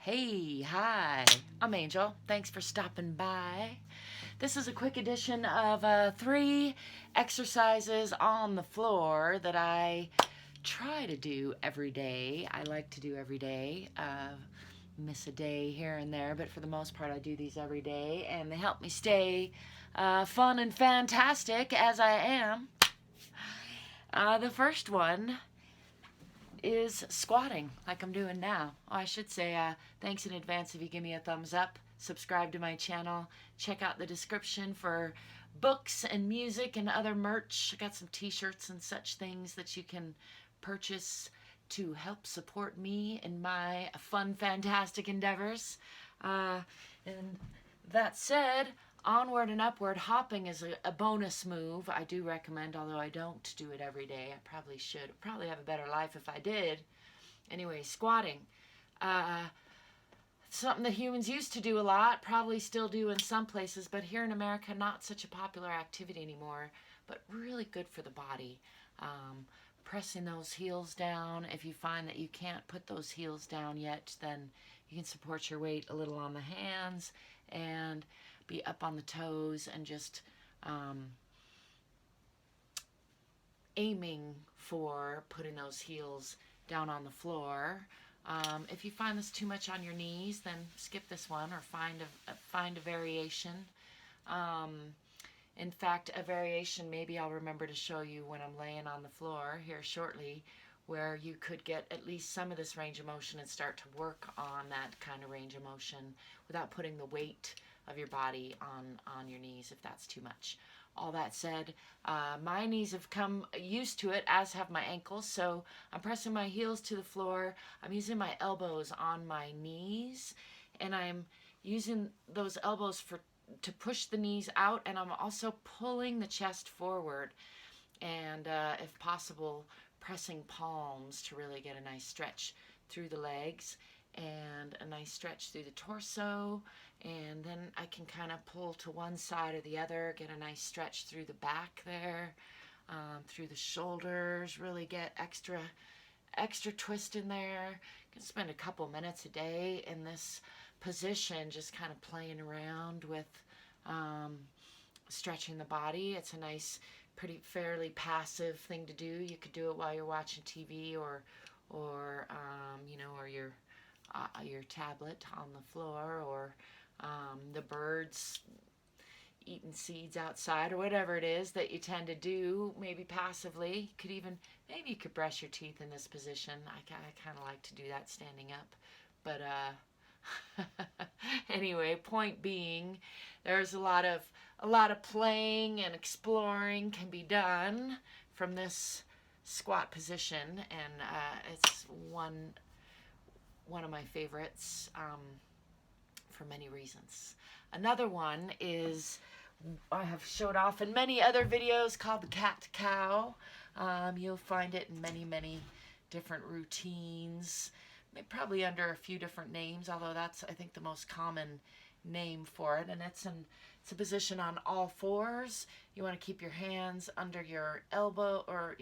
Hey, hi, I'm Angel. Thanks for stopping by. This is a quick edition of 3 exercises on the floor that I try to do every day. I like to do every day. Miss a day here and there, but for the most part, I do these every day, and they help me stay fun and fantastic as I am. The first one is squatting like I'm doing now. I should say thanks in advance if you give me a thumbs up, subscribe to my channel, check out the description for books and music and other merch. I got some t-shirts and such things that you can purchase to help support me in my fun, fantastic endeavors. And that said, onward and upward hopping is a bonus move. I do recommend, although I don't do it every day. I probably should. Probably have a better life if I did. Anyway, squatting. Uh, Something that humans used to do a lot, probably still do in some places, but here in America, not such a popular activity anymore, but really good for the body. Pressing those heels down. If you find that you can't put those heels down yet, then you can support your weight a little on the hands and be up on the toes and just aiming for putting those heels down on the floor. If you find this too much on your knees, then skip this one or find a variation. In fact, a variation maybe I'll remember to show you when I'm laying on the floor here shortly, where you could get at least some of this range of motion and start to work on that kind of range of motion without putting the weight of your body on your knees if that's too much. All that said, my knees have come used to it, as have my ankles, so I'm pressing my heels to the floor. I'm using my elbows on my knees, and I'm using those elbows to push the knees out, and I'm also pulling the chest forward, and if possible, pressing palms to really get a nice stretch through the legs and a nice stretch through the torso. And then I can kind of pull to one side or the other, get a nice stretch through the back there, through the shoulders, really get extra twist in there. You can spend a couple minutes a day in this position, just kind of playing around with stretching the body. It's a nice, pretty fairly passive thing to do. You could do it while you're watching TV or your tablet on the floor, or the birds eating seeds outside, or whatever it is that you tend to do, maybe passively. Maybe you could brush your teeth in this position. I kind of like to do that standing up, but anyway, point being, there's a lot of playing and exploring can be done from this squat position, and it's one of my favorites for many reasons. Another one is I have showed off in many other videos, called the cat cow. You'll find it in many different routines, probably under a few different names, although that's, I think, the most common name for it. And it's a position on all fours. You want to keep your hands under your elbow, or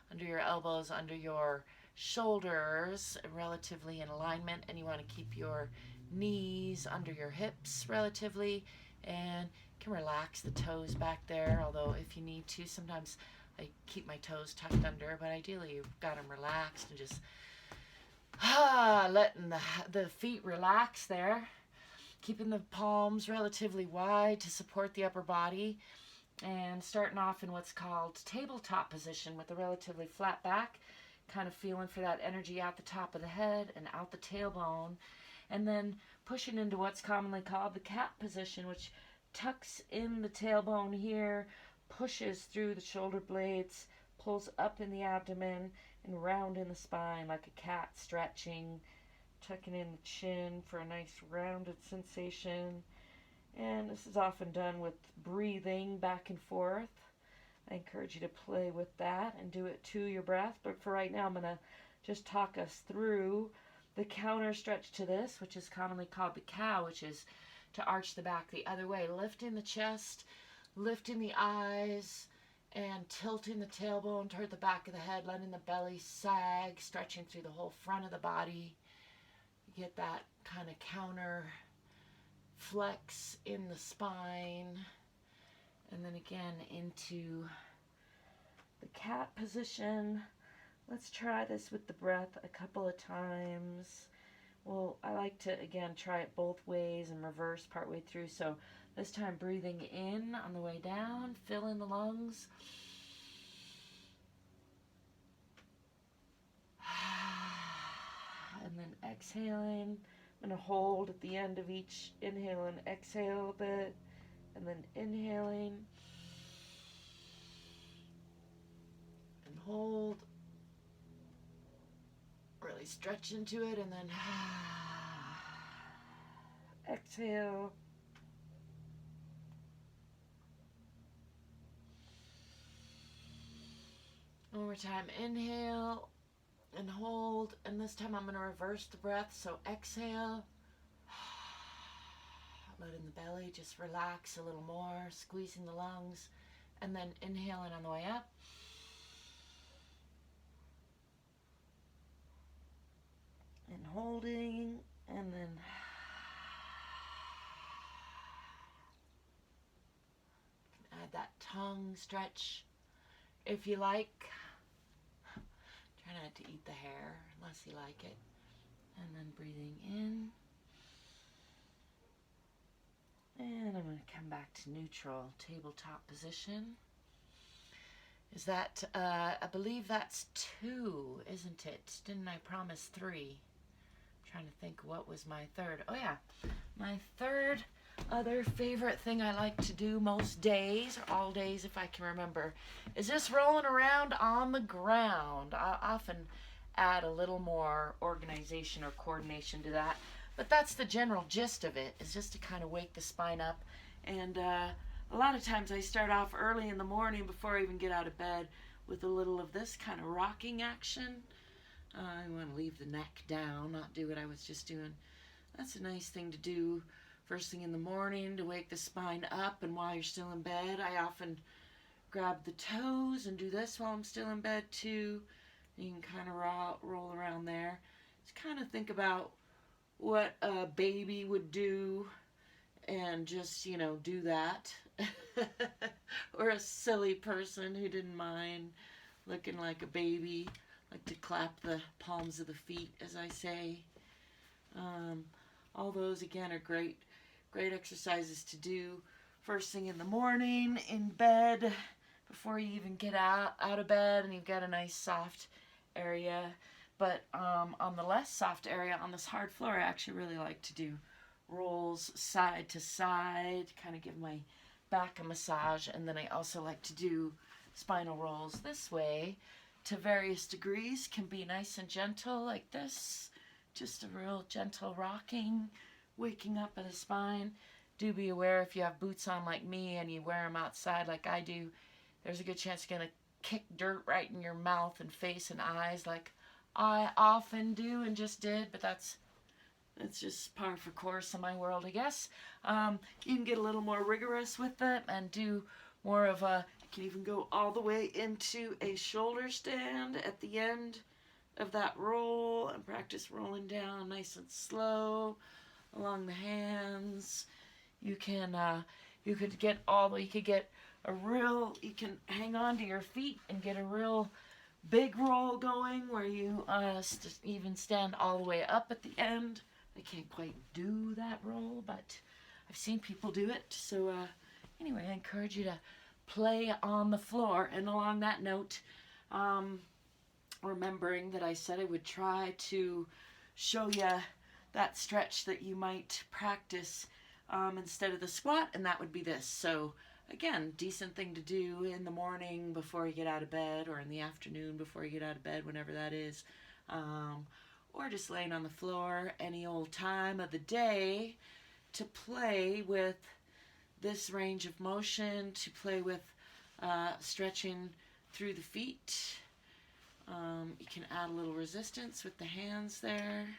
under your elbows, under your shoulders, relatively in alignment, and you want to keep your knees under your hips relatively, and you can relax the toes back there, although if you need to, sometimes I keep my toes tucked under, but ideally you've got them relaxed and just letting the feet relax there, keeping the palms relatively wide to support the upper body, and starting off in what's called tabletop position with a relatively flat back, kind of feeling for that energy out the top of the head and out the tailbone, and then pushing into what's commonly called the cat position, which tucks in the tailbone here, pushes through the shoulder blades, pulls up in the abdomen, and round in the spine like a cat stretching, tucking in the chin for a nice rounded sensation. And this is often done with breathing back and forth. I encourage you to play with that and do it to your breath. But for right now, I'm going to just talk us through the counter stretch to this, which is commonly called the cow, which is to arch the back the other way, lifting the chest, lifting the eyes, and tilting the tailbone toward the back of the head, letting the belly sag, stretching through the whole front of the body. get that kind of counter flex in the spine. And then again into the cat position. Let's try this with the breath a couple of times. Well, I like to, again, try it both ways and reverse partway through. So this time breathing in on the way down, fill in the lungs. And then exhaling. I'm going to hold at the end of each inhale and exhale a bit. And then inhaling. And hold. Really stretch into it, and then exhale. One more time, inhale and hold, and this time I'm going to reverse the breath, so exhale, letting the belly just relax a little more, squeezing the lungs, and then inhaling on the way up. And holding, and then add that tongue stretch if you like. Try not to eat the hair unless you like it. And then breathing in. And I'm going to come back to neutral tabletop position. Is that, I believe that's 2, isn't it? Didn't I promise 3? Trying to think what was my third. Oh yeah, my third other favorite thing I like to do most days, or all days if I can remember, is just rolling around on the ground. I often add a little more organization or coordination to that, but that's the general gist of it, is just to kind of wake the spine up. And a lot of times I start off early in the morning before I even get out of bed with a little of this kind of rocking action. I want to leave the neck down, not do what I was just doing. That's a nice thing to do first thing in the morning to wake the spine up, and while you're still in bed, I often grab the toes and do this while I'm still in bed too. You can kind of roll around there. Just kind of think about what a baby would do and just, you know, do that. Or a silly person who didn't mind looking like a baby. Like to clap the palms of the feet, as I say. All those, again, are great exercises to do first thing in the morning, in bed, before you even get out of bed, and you've got a nice soft area. But on the less soft area, on this hard floor, I actually really like to do rolls side to side, kind of give my back a massage, and then I also like to do spinal rolls this way, to various degrees. Can be nice and gentle like this, just a real gentle rocking, waking up of the spine. Do be aware if you have boots on like me and you wear them outside like I do, there's a good chance you're going to kick dirt right in your mouth and face and eyes like I often do and just did, but that's just par for course in my world, I guess. You can get a little more rigorous with it and do more of a, you can even go all the way into a shoulder stand at the end of that roll and practice rolling down nice and slow along the hands. You can you could get you can hang on to your feet and get a real big roll going where you even stand all the way up at the end. I can't quite do that roll, but I've seen people do it. So anyway, I encourage you to play on the floor. And along that note, remembering that I said I would try to show you that stretch that you might practice instead of the squat, and that would be this. So again, decent thing to do in the morning before you get out of bed, or in the afternoon before you get out of bed, whenever that is, or just laying on the floor any old time of the day, to play with this range of motion, to play with stretching through the feet. You can add a little resistance with the hands there.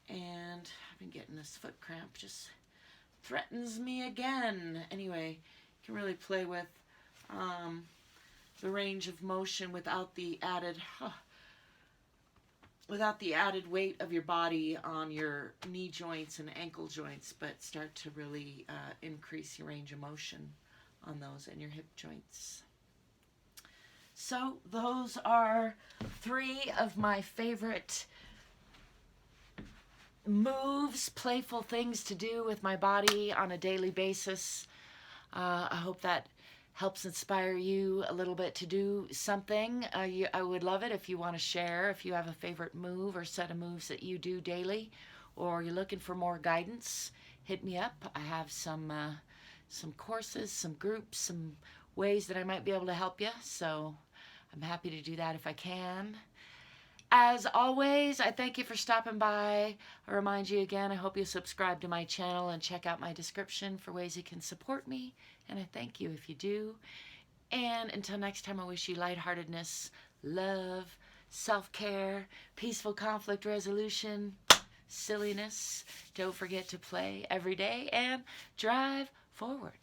And I've been getting this foot cramp, just threatens me again. Anyway, you can really play with the range of motion without the added without the added weight of your body on your knee joints and ankle joints, but start to really increase your range of motion on those and your hip joints. So those are 3 of my favorite moves, playful things to do with my body on a daily basis. I hope that helps inspire you a little bit to do something. I would love it if you want to share, if you have a favorite move or set of moves that you do daily, or you're looking for more guidance, hit me up. I have some courses, some groups, some ways that I might be able to help you, so I'm happy to do that if I can. As always, I thank you for stopping by. I remind you again, I hope you subscribe to my channel and check out my description for ways you can support me. And I thank you if you do. And until next time, I wish you lightheartedness, love, self-care, peaceful conflict resolution, silliness. Don't forget to play every day and drive forward.